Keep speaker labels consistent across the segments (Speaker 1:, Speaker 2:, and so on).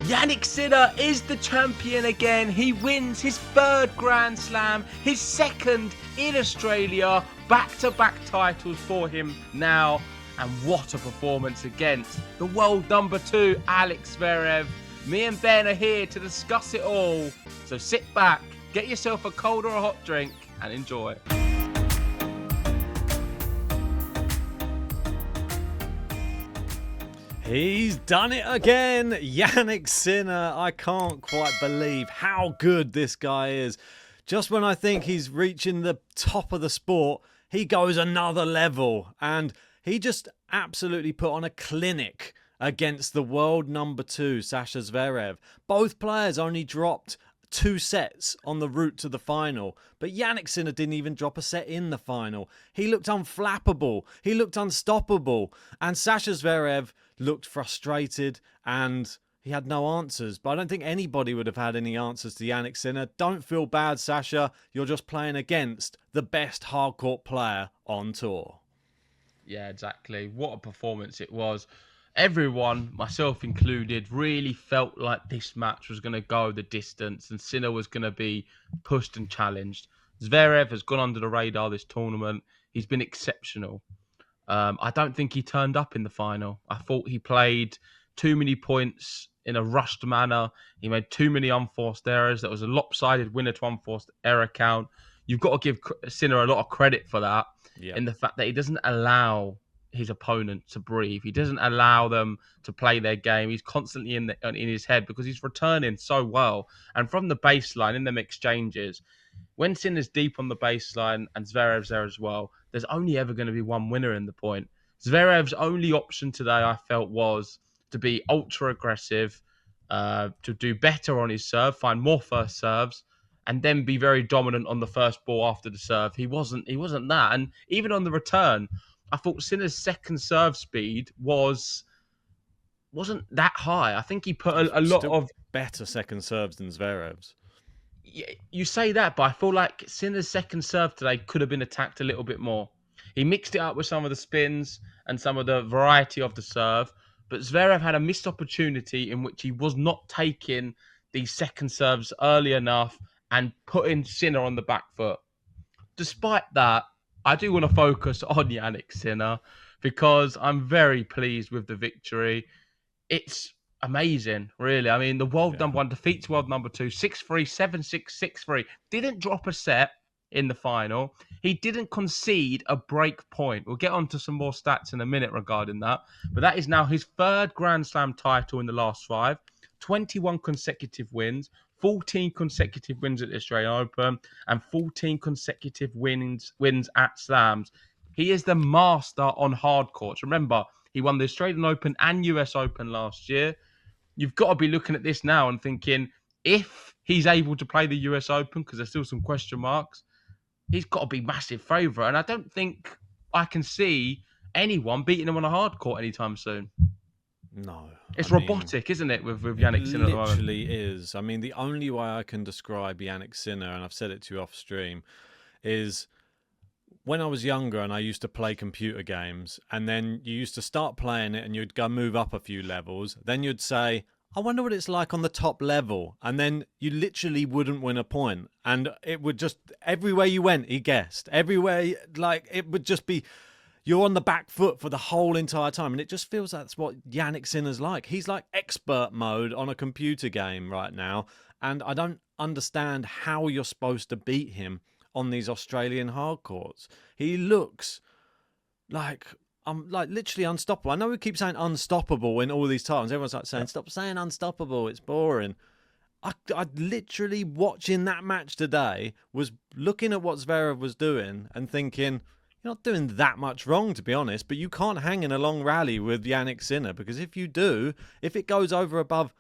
Speaker 1: Jannik Sinner is the champion again. He wins his third Grand Slam, his second in Australia. Back-to-back titles for him now. And what a performance against the world number 2, Alex Zverev. Me and Ben are here to discuss it all. So sit back, get yourself a cold or a hot drink and enjoy.
Speaker 2: He's done it again, Jannik Sinner. I can't quite believe how good this guy is. Just when I think he's reaching the top of the sport, he goes another level. And he just absolutely put on a clinic against the world number 2, Sasha Zverev. Both players only dropped 2 sets on the route to the final, but Jannik Sinner didn't even drop a set in the final. He looked unflappable. He looked unstoppable. And Sasha Zverev looked frustrated and he had no answers. But I don't think anybody would have had any answers to Jannik Sinner. Don't feel bad, Sasha. You're just playing against the best hardcourt player on tour.
Speaker 1: Yeah, exactly. What a performance it was. Everyone, myself included, really felt like this match was going to go the distance and Sinner was going to be pushed and challenged. Zverev has gone under the radar this tournament. He's been exceptional. I don't think he turned up in the final. I thought he played too many points in a rushed manner. He made too many unforced errors. That was a lopsided winner to unforced error count. You've got to give Sinner a lot of credit for that in the fact that he doesn't allow his opponent to breathe. He doesn't allow them to play their game. He's constantly in his head because he's returning so well. And from the baseline, in them exchanges, when Sinner's deep on the baseline and Zverev's there as well, there's only ever going to be one winner in the point. Zverev's only option today, I felt, was to be ultra aggressive, to do better on his serve, find more first serves, and then be very dominant on the first ball after the serve. He wasn't that. And even on the return, I thought Sinner's second serve speed wasn't that high. I think he put a lot of
Speaker 2: better second serves than Zverev's.
Speaker 1: You say that, but I feel like Sinner's second serve today could have been attacked a little bit more. He mixed it up with some of the spins and some of the variety of the serve, but Zverev had a missed opportunity in which he was not taking these second serves early enough and putting Sinner on the back foot. Despite that, I do want to focus on Jannik Sinner because I'm very pleased with the victory. It's amazing, really. I mean, the world number 1 defeats world number 2, 6-3, 7-6, 6-3. Didn't drop a set in the final. He didn't concede a break point. We'll get on to some more stats in a minute regarding that. But that is now his 3rd Grand Slam title in the last 5, 21 consecutive wins, 14 consecutive wins at the Australian Open, and 14 consecutive wins at Slams. He is the master on hard courts. Remember, he won the Australian Open and US Open last year. You've got to be looking at this now and thinking, if he's able to play the US Open, because there's still some question marks, he's got to be massive favourite. And I don't think I can see anyone beating him on a hard court anytime soon.
Speaker 2: No.
Speaker 1: It's robotic, isn't it, with Jannik Sinner at the moment?
Speaker 2: It literally is. I mean, the only way I can describe Jannik Sinner, and I've said it to you off stream, is when I was younger and I used to play computer games, and then you used to start playing it and you'd go move up a few levels, then you'd say, I wonder what it's like on the top level. And then you literally wouldn't win a point. And it would just, everywhere you went, he guessed. Everywhere, like, it would just be, you're on the back foot for the whole entire time. And it just feels that's what Jannik Sinner's like. He's like expert mode on a computer game right now. And I don't understand how you're supposed to beat him on these Australian hard courts. He looks like literally unstoppable. I know we keep saying unstoppable in all these times. Everyone's like saying, stop saying unstoppable. It's boring. I literally watching that match today was looking at what Zverev was doing and thinking, you're not doing that much wrong, to be honest, but you can't hang in a long rally with Jannik Sinner, because if you do, if it goes over above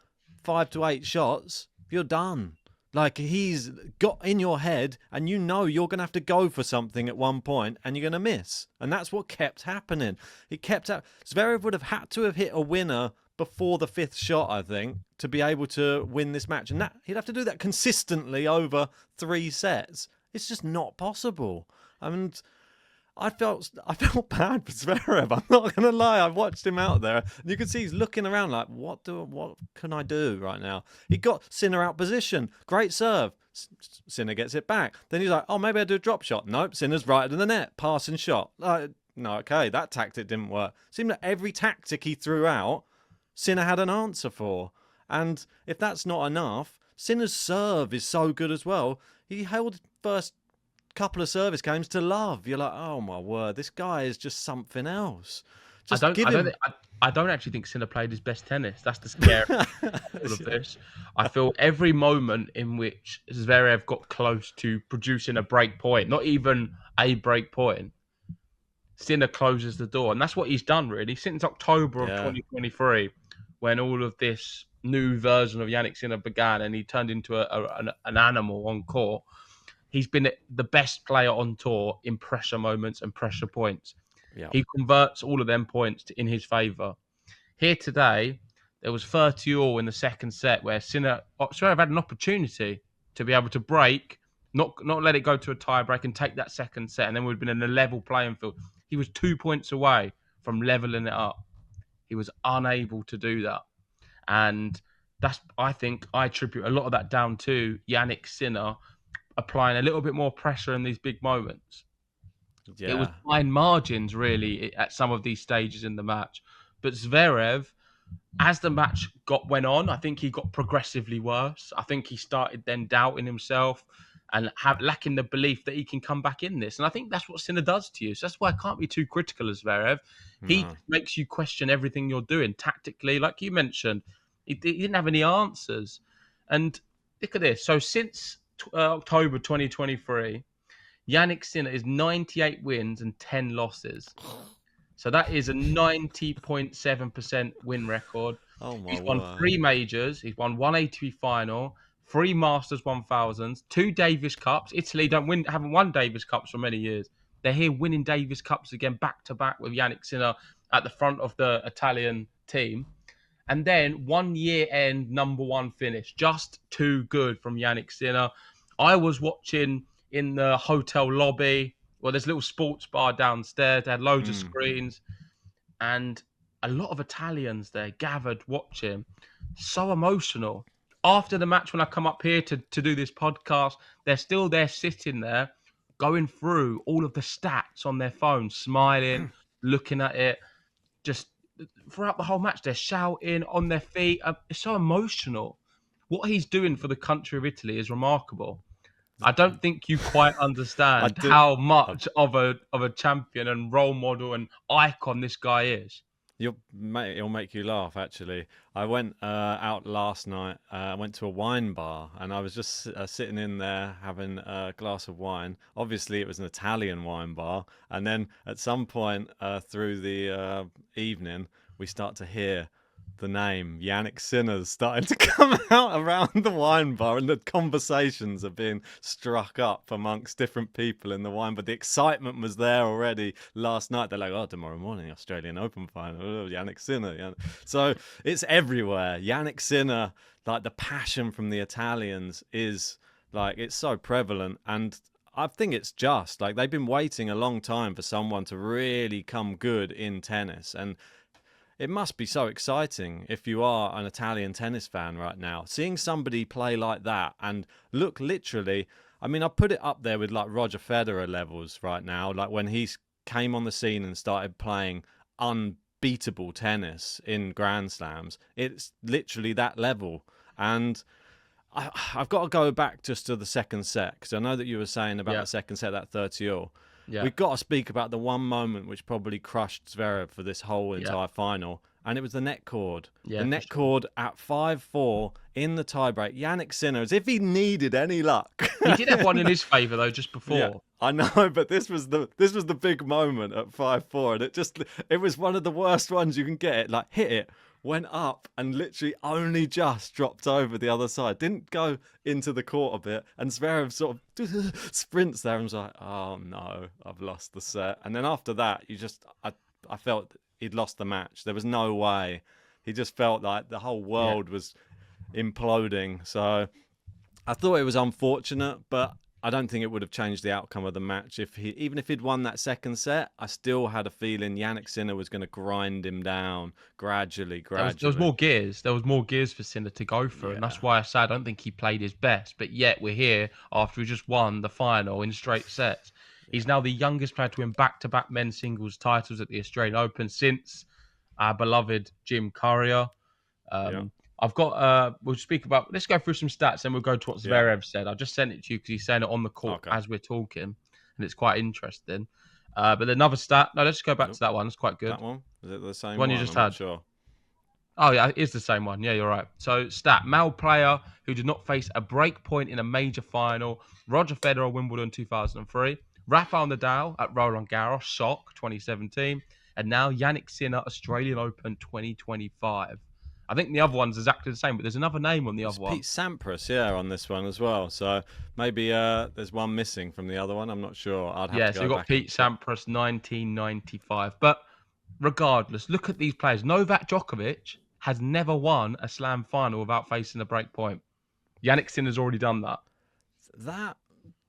Speaker 2: 5 to 8 shots, you're done. Like, he's got in your head and you know you're going to have to go for something at one point and you're going to miss. And that's what kept happening. Zverev would have had to have hit a winner before the 5th shot, I think, to be able to win this match. And he'd have to do that consistently over 3 sets. It's just not possible. I mean, I felt bad for Zverev. I'm not gonna lie. I watched him out there, and you can see he's looking around like, what can I do right now? He got Sinner out position. Great serve. Sinner gets it back. Then he's like, oh, maybe I do a drop shot. Nope, Sinner's right in the net. Passing shot. No, okay, that tactic didn't work. Seemed like every tactic he threw out, Sinner had an answer for. And if that's not enough, Sinner's serve is so good as well. He held first couple of service games to love. You're like, oh my word, this guy is just something else. Just
Speaker 1: I don't actually think Sinner played his best tennis. That's the scary all of this. I feel every moment in which Zverev got close to producing a break point, not even a break point, Sinner closes the door. And that's what he's done, really, since October of 2023, when all of this new version of Jannik Sinner began and he turned into an animal on court. He's been the best player on tour in pressure moments and pressure points.
Speaker 2: Yeah.
Speaker 1: He converts all of them points in his favour. Here today, there was 30-all in the second set where Zverev had an opportunity to be able to break, not let it go to a tie break and take that second set, and then we'd been in a level playing field. He was 2 points away from levelling it up. He was unable to do that. And I think I attribute a lot of that down to Jannik Sinner applying a little bit more pressure in these big moments.
Speaker 2: Yeah.
Speaker 1: It was fine margins, really, at some of these stages in the match. But Zverev, as the match went on, I think he got progressively worse. I think he started then doubting himself and lacking the belief that he can come back in this. And I think that's what Sinner does to you. So that's why I can't be too critical of Zverev. He makes you question everything you're doing tactically. Like you mentioned, he didn't have any answers. And look at this. So since October 2023, Jannik Sinner is 98 wins and 10 losses. So that is a 90.7% win record.
Speaker 2: Oh my
Speaker 1: He's won
Speaker 2: word.
Speaker 1: 3 majors. He's won 1 ATP final, 3 Masters 1000s, 2 Davis Cups. Italy haven't won Davis Cups for many years. They're here winning Davis Cups again back to back with Jannik Sinner at the front of the Italian team. And then 1 year end number 1 finish. Just too good from Jannik Sinner. I was watching in the hotel lobby. Well, there's a little sports bar downstairs. They had loads of screens. And a lot of Italians there gathered watching. So emotional. After the match, when I come up here to do this podcast, they're still there sitting there going through all of the stats on their phone, smiling, looking at it. Just throughout the whole match, they're shouting on their feet. It's so emotional. What he's doing for the country of Italy is remarkable. I don't think you quite understand how much of a champion and role model and icon this guy is.
Speaker 2: It'll make you laugh, actually. I went out last night. I went to a wine bar, and I was just sitting in there having a glass of wine. Obviously, it was an Italian wine bar. And then at some point through the evening, we start to hear the name Jannik Sinner starting to come out around the wine bar, and the conversations are being struck up amongst different people in the wine. But the excitement was there already last night. They're like, oh, tomorrow morning, Australian Open final, Jannik Sinner. So it's everywhere. Jannik Sinner, like the passion from the Italians is like, it's so prevalent. And I think it's just like they've been waiting a long time for someone to really come good in tennis. And it must be so exciting if you are an Italian tennis fan right now. Seeing somebody play like that and look literally, I mean, I put it up there with like Roger Federer levels right now. Like when he came on the scene and started playing unbeatable tennis in Grand Slams, it's literally that level. And I've got to go back just to the second set, because I know that you were saying about the second set, that 30-all. Yeah. We've got to speak about the one moment which probably crushed Zverev for this whole entire final, and it was the net cord. The net cord at 5-4 in the tiebreak. Jannik Sinner, as if he needed any luck.
Speaker 1: He did have one in his favour though, just before.
Speaker 2: Yeah, I know, but this was the big moment at 5-4, and it was one of the worst ones you can get. It like hit it, went up, and literally only just dropped over the other side. Didn't go into the court a bit, and Zverev sort of sprints there and was like, oh no, I've lost the set. And then after that, I felt he'd lost the match. There was no way. He just felt like the whole world was imploding. So I thought it was unfortunate, but I don't think it would have changed the outcome of the match even if he'd won that second set. I still had a feeling Jannik Sinner was going to grind him down gradually,
Speaker 1: There was
Speaker 2: gradually.
Speaker 1: more gears. There was more gears for Sinner to go through, and
Speaker 2: Yeah,
Speaker 1: that's why I say I don't think he played his best. But yet we're here after he just won the final in straight sets. He's
Speaker 2: yeah,
Speaker 1: now the youngest player to win back-to-back men's singles titles at the Australian Open since our beloved Jim Courier.
Speaker 2: yeah,
Speaker 1: I've got. We'll speak about. Let's go through some stats, and we'll go to what
Speaker 2: yeah.
Speaker 1: Zverev said. I just sent it to you because he's saying it on the court
Speaker 2: Okay.
Speaker 1: as we're talking, and it's quite interesting. But another stat. No, let's go back to
Speaker 2: Nope.
Speaker 1: that one. It's quite good.
Speaker 2: That one? Is it the
Speaker 1: The
Speaker 2: same
Speaker 1: one you
Speaker 2: one?
Speaker 1: just
Speaker 2: I'm not
Speaker 1: had.
Speaker 2: sure.
Speaker 1: Oh yeah, it is the same one. Yeah, you're right. So stat: male player who did not face a break point in a major final. Roger Federer, Wimbledon 2003. Rafael Nadal at Roland Garros, Sock 2017, and now Jannik Sinner, Australian Open 2025. I think the other one's exactly the same, but there's another name on the
Speaker 2: It's
Speaker 1: other one.
Speaker 2: Pete Sampras, yeah, on this one as well. So maybe there's one missing from the other one. I'm not sure. I'd have
Speaker 1: Yeah,
Speaker 2: to
Speaker 1: so
Speaker 2: go
Speaker 1: we've got
Speaker 2: back and
Speaker 1: Pete
Speaker 2: check.
Speaker 1: Sampras 1995. But regardless, look at these players. Novak Djokovic has never won a slam final without facing a break point. Jannik Sinner's already done that.
Speaker 2: That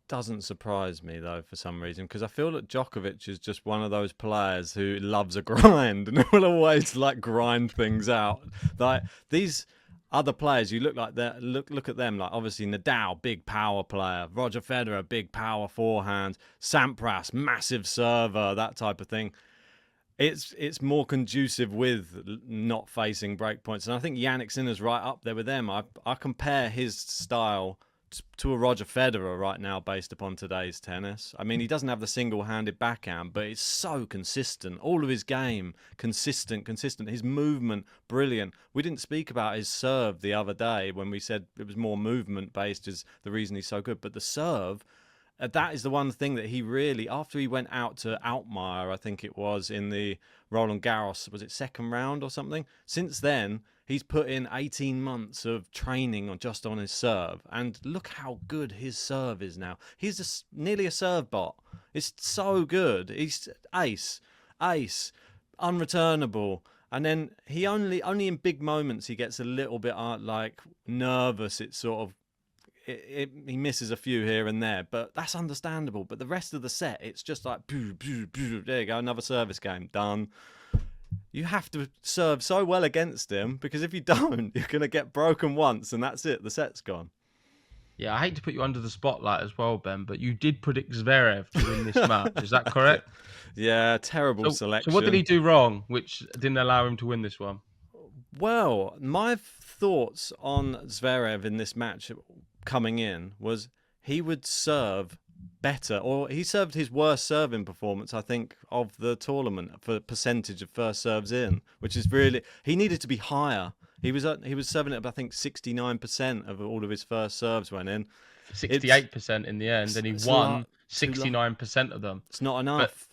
Speaker 2: doesn't surprise me though for some reason because I feel that Djokovic is just one of those players who loves a grind and will always like grind things out. Like these other players, you look at them like obviously Nadal, big power player, Roger Federer, big power forehand, Sampras, massive server, that type of thing. It's more conducive with not facing breakpoints, and I think Jannik Sinner's right up there with them. I compare his style to a Roger Federer right now based upon today's tennis. I mean, he doesn't have the single-handed backhand, but it's so consistent. All of his game, consistent. His movement, brilliant. We didn't speak about his serve the other day when we said it was more movement-based is the reason he's so good. But the serve, that is the one thing that he really, after he went out to Altmaier, I think it was, in the Roland Garros, was it second round or something? Since then, he's put in 18 months of training just on his serve. And look how good his serve is now. He's nearly a serve bot. It's so good. He's ace, unreturnable. And then he only in big moments he gets a little bit like nervous. It's sort of he misses a few here and there, but that's understandable. But the rest of the set, it's just like, there you go, another service game, done. You have to serve so well against him because if you don't, you're going to get broken once and that's it. The set's gone.
Speaker 1: Yeah, I hate to put you under the spotlight as well, Ben, but you did predict Zverev to win this match. Is that correct?
Speaker 2: Yeah, terrible
Speaker 1: So what did he
Speaker 2: selection.
Speaker 1: do wrong, which didn't allow him to win this one?
Speaker 2: Well, my thoughts on Zverev in this match coming in was he would serve better, or he served his worst serving performance, I think, of the tournament for percentage of first serves in, which is really he needed to be higher. He was serving at I think 69% of all of his first serves went in. It's
Speaker 1: 68% in the end, and he
Speaker 2: it's a lot
Speaker 1: won
Speaker 2: too low.
Speaker 1: 69% of them.
Speaker 2: It's not
Speaker 1: But
Speaker 2: enough.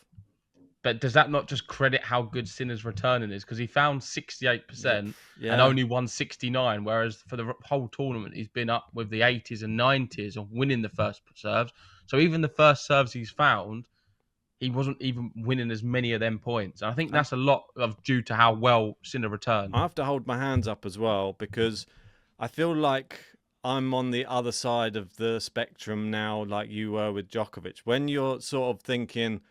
Speaker 1: but does that not just credit how good Sinner's returning is? Because he found
Speaker 2: Yeah,
Speaker 1: 68% and
Speaker 2: yeah.
Speaker 1: only won 69, whereas for the whole tournament he's been up with the 80s and 90s of winning the first serves. So even the first serves he's found, he wasn't even winning as many of them points. And I think
Speaker 2: And
Speaker 1: that's a lot of due to how well Sinner returned.
Speaker 2: I have to hold my hands up as well because I feel like I'm on the other side of the spectrum now, like you were with Djokovic. When you're sort of thinking,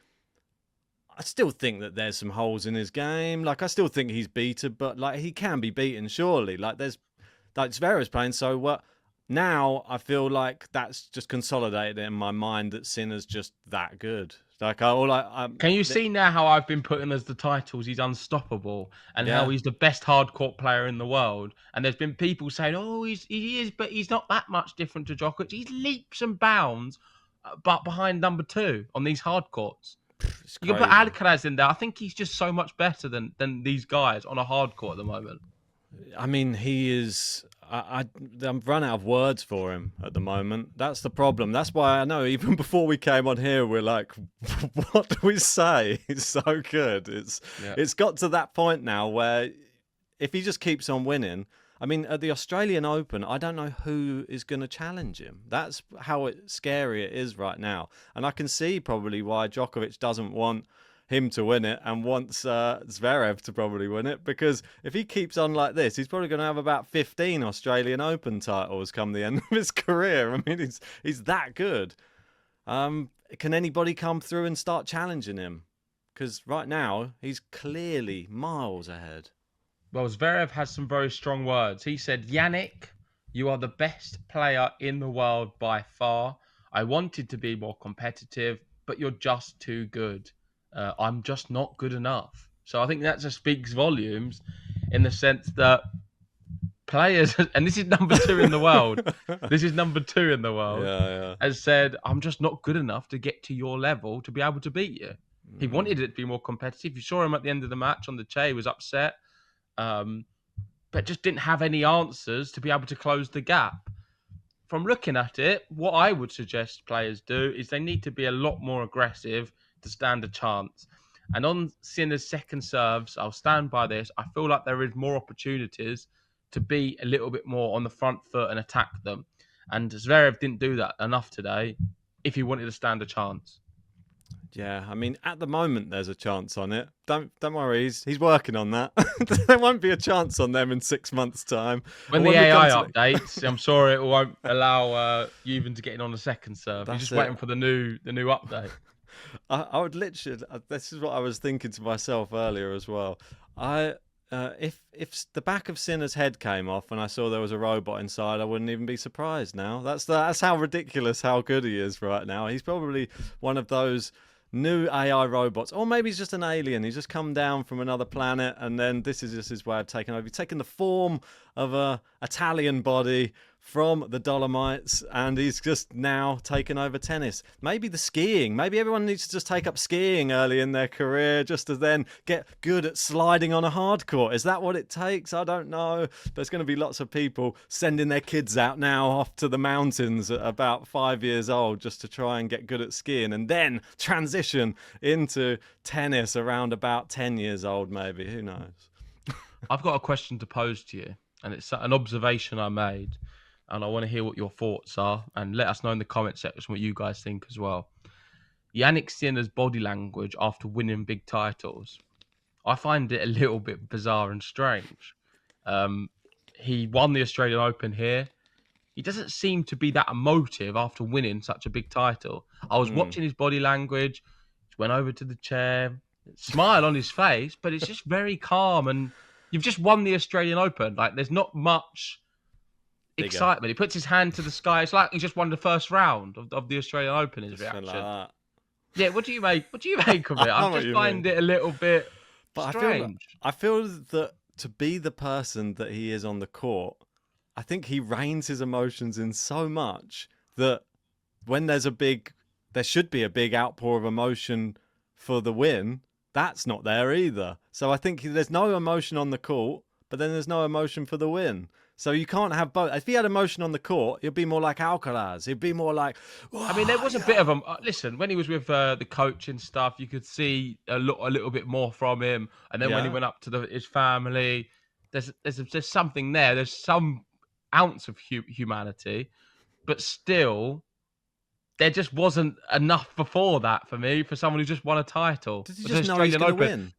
Speaker 2: I still think that there's some holes in his game. Like I still think he's beaten, but like he can be beaten surely. Like there's like Zverev's playing so well. Now I feel like that's just consolidated in my mind that Sinner's just that good. Like
Speaker 1: Can you see now how I've been putting as the titles he's unstoppable and how
Speaker 2: yeah.
Speaker 1: he's the best hardcourt player in the world? And there's been people saying, "Oh, he is, but he's not that much different to Djokovic. He's leaps and bounds, but behind number two on these hard courts."
Speaker 2: It's
Speaker 1: You can put
Speaker 2: crazy.
Speaker 1: Alcaraz in there. I think he's just so much better than these guys on a hard court at the moment.
Speaker 2: I mean, he is. I've run out of words for him at the moment. That's the problem. That's why I know even before we came on here, we're like, what do we say? It's so good.
Speaker 1: Yeah.
Speaker 2: It's got to that point now where if he just keeps on winning, I mean, at the Australian Open, I don't know who is going to challenge him. That's how scary it is right now, and I can see probably why Djokovic doesn't want him to win it and wants Zverev to probably win it because if he keeps on like this, he's probably going to have about 15 Australian Open titles come the end of his career. I mean, he's that good. Can anybody come through and start challenging him? Because right now he's clearly miles ahead.
Speaker 1: Well, Zverev has some very strong words. He said, Yannick, you are the best player in the world by far. I wanted to be more competitive, but you're just too good. I'm just not good enough. So I think that just speaks volumes in the sense that players, and this is number two in the world, this is number two in the world,
Speaker 2: Yeah,
Speaker 1: has said, I'm just not good enough to get to your level to be able to beat you. He
Speaker 2: yeah.
Speaker 1: wanted it to be more competitive. You saw him at the end of the match on the chair, he was upset. But just didn't have any answers to be able to close the gap. From looking at it, what I would suggest players do is they need to be a lot more aggressive to stand a chance. And on Sinner's second serves, I'll stand by this. I feel like there is more opportunities to be a little bit more on the front foot and attack them. And Zverev didn't do that enough today if he wanted to stand a chance.
Speaker 2: Yeah, I mean, at the moment there's a chance on it. Don't worry, he's working on that. There won't be a chance on them in 6 months' time.
Speaker 1: When the AI updates, I'm sure it won't allow you even to get in on the second serve. You're just waiting for the new update.
Speaker 2: I would literally. This is what I was thinking to myself earlier as well. If the back of Sinner's head came off and I saw there was a robot inside, I wouldn't even be surprised now. That's how ridiculous how good he is right now. He's probably one of those new AI robots, or maybe he's just an alien. He's just come down from another planet, and then this is just his way of taking over. He's taken the form of a Italian body from the Dolomites, and he's just now taken over tennis. Maybe the skiing. Maybe everyone needs to just take up skiing early in their career just to then get good at sliding on a hard court. Is that what it takes? I don't know. There's going to be lots of people sending their kids out now off to the mountains at about 5 years old just to try and get good at skiing, and then transition into tennis around about 10 years old, maybe. Who knows?
Speaker 1: I've got a question to pose to you, and it's an observation I made. And I want to hear what your thoughts are, and let us know in the comment section what you guys think as well. Jannik Sinner's body language after winning big titles, I find it a little bit bizarre and strange. He won the Australian Open here. He doesn't seem to be that emotive after winning such a big title. I was watching his body language. He went over to the chair, smile on his face, but it's just very calm. And you've just won the Australian Open. Like, there's not much excitement. He puts his hand to the sky. It's like he just won the first round of the Australian Open. His reaction. Like that. Yeah, what do you make? What do you make of it? I just find it a little bit strange.
Speaker 2: I feel that to be the person that he is on the court, I think he reins his emotions in so much that when there should be a big outpour of emotion for the win. That's not there either. So I think there's no emotion on the court, but then there's no emotion for the win. So you can't have both. If he had emotion on the court, he'd be more like Alcaraz. He'd be more like...
Speaker 1: I mean, there was a bit of a... Listen, when he was with the coach and stuff, you could see a little bit more from him. And then when he went up to his family, there's something there. There's some ounce of humanity. But still, there just wasn't enough before that for me, for someone who just won a title.
Speaker 2: Does he just know he's going to win?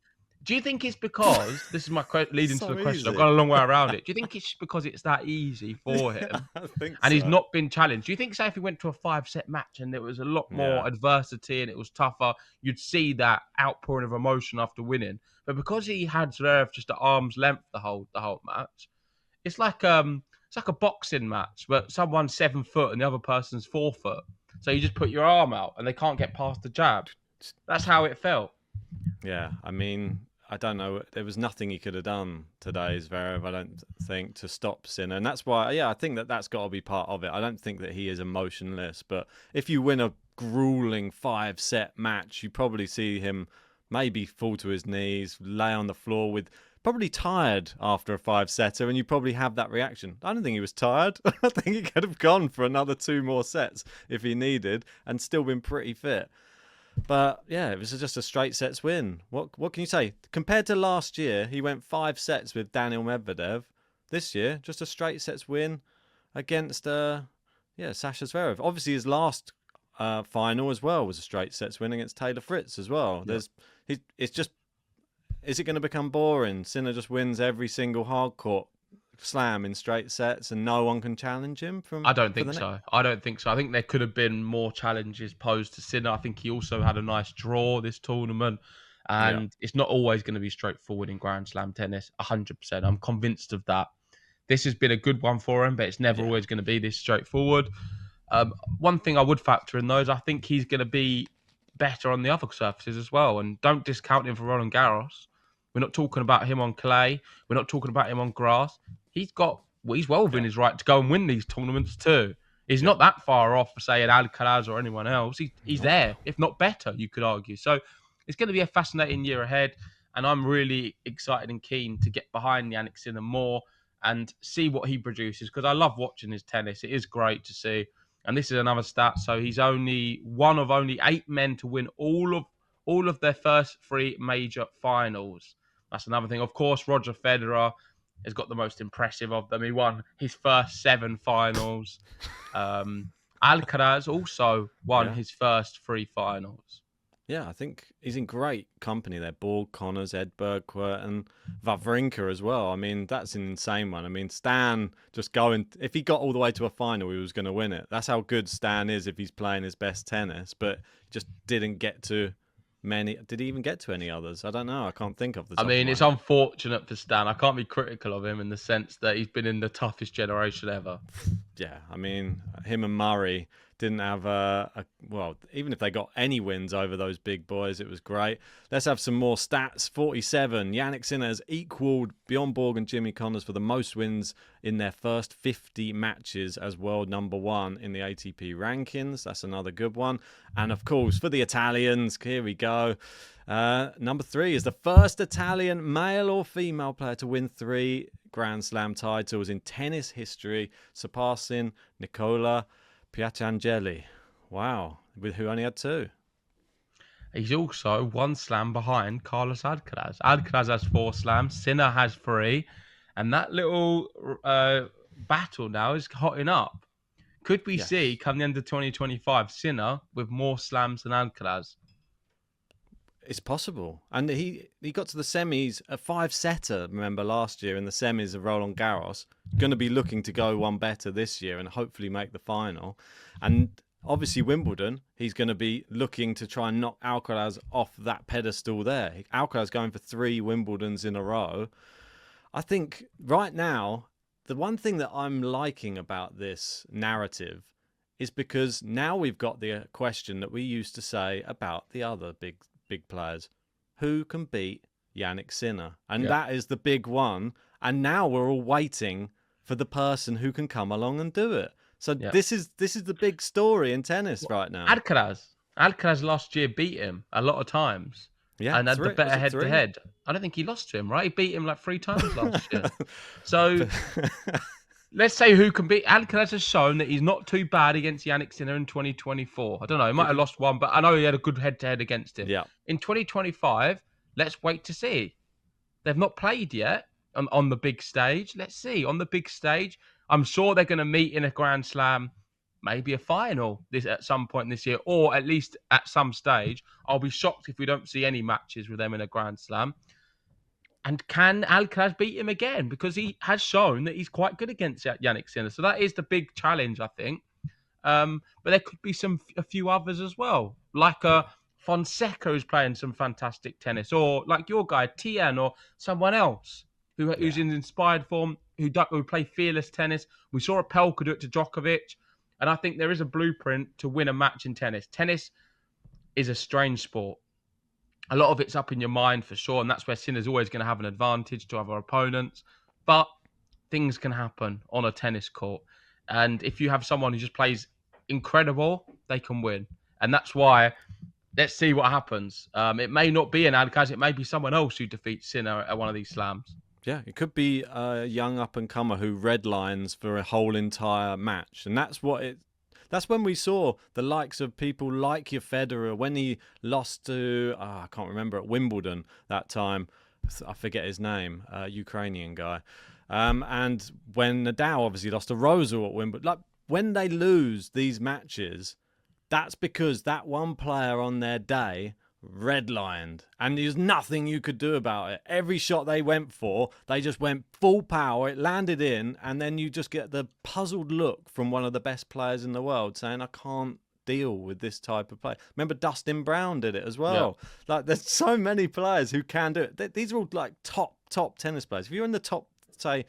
Speaker 1: Do you think it's because this is my leading to the question?
Speaker 2: Easy.
Speaker 1: I've gone a long way around it. Do you think it's because it's that easy for him,
Speaker 2: I think
Speaker 1: and he's not been challenged? Do you think, say, if he went to a 5-set match and there was a lot more adversity and it was tougher, you'd see that outpouring of emotion after winning? But because he had Zverev just at arm's length the whole match, it's like a boxing match, but someone's 7 foot and the other person's 4 foot. So you just put your arm out and they can't get past the jab. That's how it felt.
Speaker 2: Yeah, I mean, I don't know. There was nothing he could have done today, Zverev, I don't think, to stop Sinner. And that's why, I think that's got to be part of it. I don't think that he is emotionless. But if you win a grueling 5-set match, you probably see him maybe fall to his knees, lay on the floor with probably tired after a 5-setter, and you probably have that reaction. I don't think he was tired. I think he could have gone for another 2 more sets if he needed and still been pretty fit. But yeah, it was just a straight sets win. What can you say? Compared to last year, he went 5 sets with Daniil Medvedev. This year, just a straight sets win against Sasha Zverev. Obviously, his last final as well was a straight sets win against Taylor Fritz as well. Yep. It's just, is it going to become boring? Sinner just wins every single hard court slam in straight sets and no one can challenge him
Speaker 1: I don't
Speaker 2: for
Speaker 1: think
Speaker 2: the next?
Speaker 1: so. I don't think so. I think there could have been more challenges posed to Sinner. I think he also had a nice draw this tournament,
Speaker 2: Yeah,
Speaker 1: and it's not always going to be straightforward in Grand Slam tennis. 100%. I'm convinced of that. This has been a good one for him, but it's never
Speaker 2: yeah,
Speaker 1: always going to be this straightforward. One thing I would factor in though is I think he's going to be better on the other surfaces as well. And don't discount him for Roland Garros. We're not talking about him on clay. We're not talking about him on grass. He's well within
Speaker 2: yeah,
Speaker 1: his right to go and win these tournaments too. He's
Speaker 2: yeah.
Speaker 1: not that far off, say, an Alcaraz or anyone else. He's
Speaker 2: Nope.
Speaker 1: there, if not better, you could argue. So it's going to be a fascinating year ahead. And I'm really excited and keen to get behind Jannik Sinner more and see what he produces because I love watching his tennis. It is great to see. And this is another stat. So he's only one of only 8 men to win all of their first 3 major finals. That's another thing. Of course, Roger Federer has got the most impressive of them. He won his first 7 finals. Alcaraz also won
Speaker 2: Yeah.
Speaker 1: his first 3 finals.
Speaker 2: Yeah, I think he's in great company there. Borg, Connors, Edberg, and Wawrinka as well. I mean, that's an insane one. I mean, Stan just going, if he got all the way to a final, he was going to win it. That's how good Stan is if he's playing his best tennis, but just didn't get to many. Did he even get to any others? I don't know. I can't think off the
Speaker 1: I
Speaker 2: top of
Speaker 1: mean,
Speaker 2: my
Speaker 1: it's
Speaker 2: head.
Speaker 1: unfortunate for Stan. I can't be critical of him in the sense that he's been in the toughest generation ever.
Speaker 2: Yeah, I mean, him and Murray didn't have well, even if they got any wins over those big boys, it was great. Let's have some more stats. 47. Jannik Sinner has equalled Bjorn Borg and Jimmy Connors for the most wins in their first 50 matches as world number 1 in the ATP rankings. That's another good one. And of course, for the Italians, here we go. Number 3 is the first Italian male or female player to win 3 Grand Slam titles in tennis history, surpassing Nicola Piatangelli. Wow, with who only had 2.
Speaker 1: He's also 1 slam behind Carlos Alcaraz. Alcaraz has 4 slams. Sinner has 3. And that little battle now is hotting up. Could we see,
Speaker 2: Yes.
Speaker 1: come the end of 2025, Sinner with more slams than Alcaraz?
Speaker 2: It's possible. And he got to the semis, a 5-setter, remember, last year in the semis of Roland Garros. Going to be looking to go one better this year and hopefully make the final. And obviously Wimbledon, he's going to be looking to try and knock Alcaraz off that pedestal there. Alcaraz going for 3 Wimbledons in a row. I think right now, the one thing that I'm liking about this narrative is because now we've got the question that we used to say about the other big players. Who can beat Jannik Sinner? And
Speaker 1: Yeah.
Speaker 2: that is the big one. And now we're all waiting for the person who can come along and do it. So
Speaker 1: Yeah.
Speaker 2: this is the big story in tennis right now.
Speaker 1: Alcaraz last year beat him a lot of times
Speaker 2: Yeah,
Speaker 1: and had the
Speaker 2: 3. Was
Speaker 1: better
Speaker 2: it 3?
Speaker 1: head-to-head. I don't think he lost to him, right? He beat him like 3 times last year. So let's say who can beat Alcaraz has shown that he's not too bad against Jannik Sinner in 2024. I don't know, he might have lost one, but I know he had a good head-to-head against him.
Speaker 2: Yeah,
Speaker 1: In 2025, let's wait to see. They've not played yet on the big stage. Let's see. On the big stage, I'm sure they're going to meet in a Grand Slam, maybe a final this at some point this year, or at least at some stage. I'll be shocked if we don't see any matches with them in a Grand Slam. And can Alcaraz beat him again? Because he has shown that he's quite good against Jannik Sinner. So that is the big challenge, I think. But there could be a few others as well, like
Speaker 2: yeah,
Speaker 1: Fonseca who's playing some fantastic tennis, or like your guy Tian, or someone else who's
Speaker 2: yeah.
Speaker 1: in inspired form, who play fearless tennis. We saw Pelka do it to Djokovic, and I think there is a blueprint to win a match in tennis. Tennis is a strange sport. A lot of it's up in your mind for sure, and that's where Sinner's always going to have an advantage to other opponents. But things can happen on a tennis court, and if you have someone who just plays incredible, they can win, and that's why. Let's see what happens. It may not be an Alcaraz, it may be someone else who defeats Sinner at one of these slams.
Speaker 2: Yeah, it could be a young up and comer who redlines for a whole entire match, and that's what it. That's when we saw the likes of people like your Federer when he lost to I can't remember at Wimbledon that time. I forget his name, Ukrainian guy. And when Nadal obviously lost to Rosal at Wimbledon, like when they lose these matches, that's because that one player on their day redlined, and there's nothing you could do about it. Every shot they went for, they just went full power, it landed in, and then you just get the puzzled look from one of the best players in the world saying, I can't deal with this type of play. Remember Dustin Brown did it as well. Like, there's so many players who can do it. These are all like top tennis players. If you're in the top, say,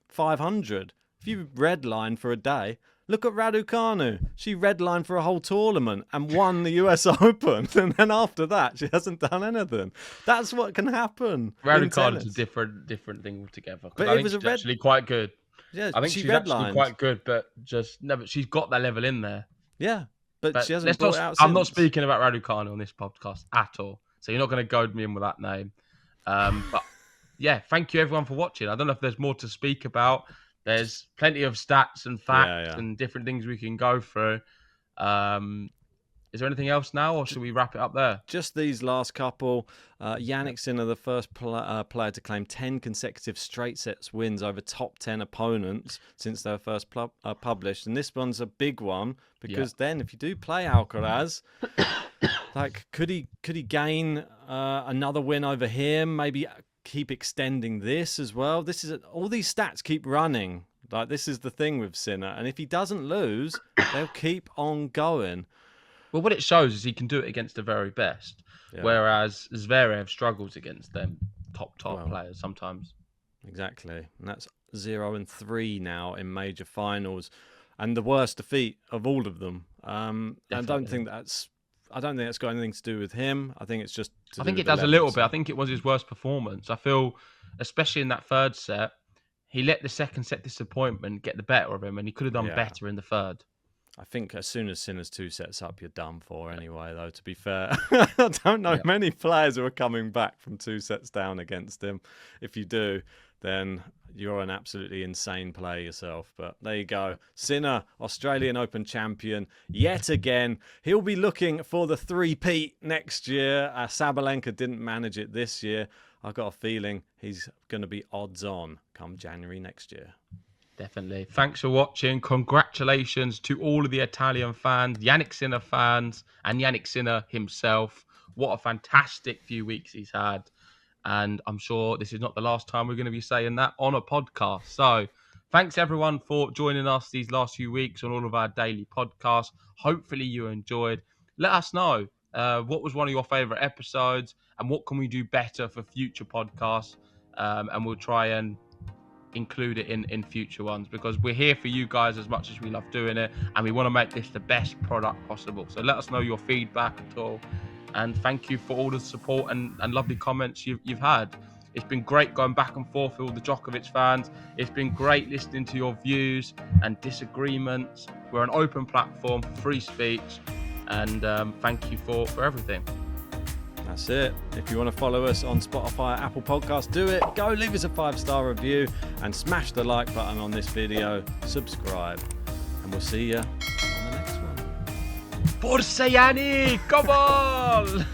Speaker 2: 500, if you redline for a day, look at Raducanu. She redlined for a whole tournament and won the US Open. And then after that, she hasn't done anything. That's what can happen.
Speaker 1: Raducanu's a different thing altogether.
Speaker 2: But
Speaker 1: I think she's actually quite good.
Speaker 2: Yeah,
Speaker 1: I think she's actually quite good, but but she's got that level in there.
Speaker 2: Yeah, but she hasn't brought it out since.
Speaker 1: I'm not speaking about Raducanu on this podcast at all. So you're not going to goad me in with that name. But yeah, thank you everyone for watching. I don't know if there's more to speak about. There's plenty of stats and facts and different things we can go through. Is there anything else now, or should we wrap it up there?
Speaker 2: Just these last couple. Jannik Sinner, the first player to claim 10 consecutive straight sets wins over top 10 opponents since they were first published. And this one's a big one because then if you do play Alcaraz, like could he gain another win over him? Maybe keep extending this as well. This is all these stats keep running. Like, this is the thing with Sinner, and if he doesn't lose, they'll keep on going.
Speaker 1: Well, what it shows is he can do it against the very best, whereas Zverev struggles against them top players sometimes.
Speaker 2: Exactly, and that's 0-3 now in major finals, and the worst defeat of all of them. I don't think that's got anything to do with him. I think it's just.
Speaker 1: I think it does a little bit. I think it was his worst performance. I feel, especially in that third set, he let the second set disappointment get the better of him, and he could have done better in the third.
Speaker 2: I think as soon as Sinner's 2 sets up, you're done for anyway, though, to be fair. I don't know many players who are coming back from 2 sets down against him. If you do, then you're an absolutely insane player yourself. But there you go. Sinner, Australian Open champion, yet again. He'll be looking for the three-peat next year. Sabalenka didn't manage it this year. I've got a feeling he's going to be odds on come January next year.
Speaker 1: Definitely. Thanks for watching. Congratulations to all of the Italian fans, Jannik Sinner fans, and Jannik Sinner himself. What a fantastic few weeks he's had. And I'm sure this is not the last time we're going to be saying that on a podcast. So thanks everyone for joining us these last few weeks on all of our daily podcasts. Hopefully you enjoyed. Let us know what was one of your favorite episodes and what can we do better for future podcasts. And we'll try and include it in future ones, because we're here for you guys as much as we love doing it, and we want to make this the best product possible. So let us know your feedback at all, and thank you for all the support and lovely comments you've had. It's been great going back and forth with all the Djokovic fans. It's been great listening to your views and disagreements. We're an open platform, free speech, and thank you for everything.
Speaker 2: That's it. If you want to follow us on Spotify, Apple Podcasts, do it. Go leave us a 5-star review and smash the like button on this video. Subscribe. And we'll see you on the next one.
Speaker 1: Forza Jannik! Come on!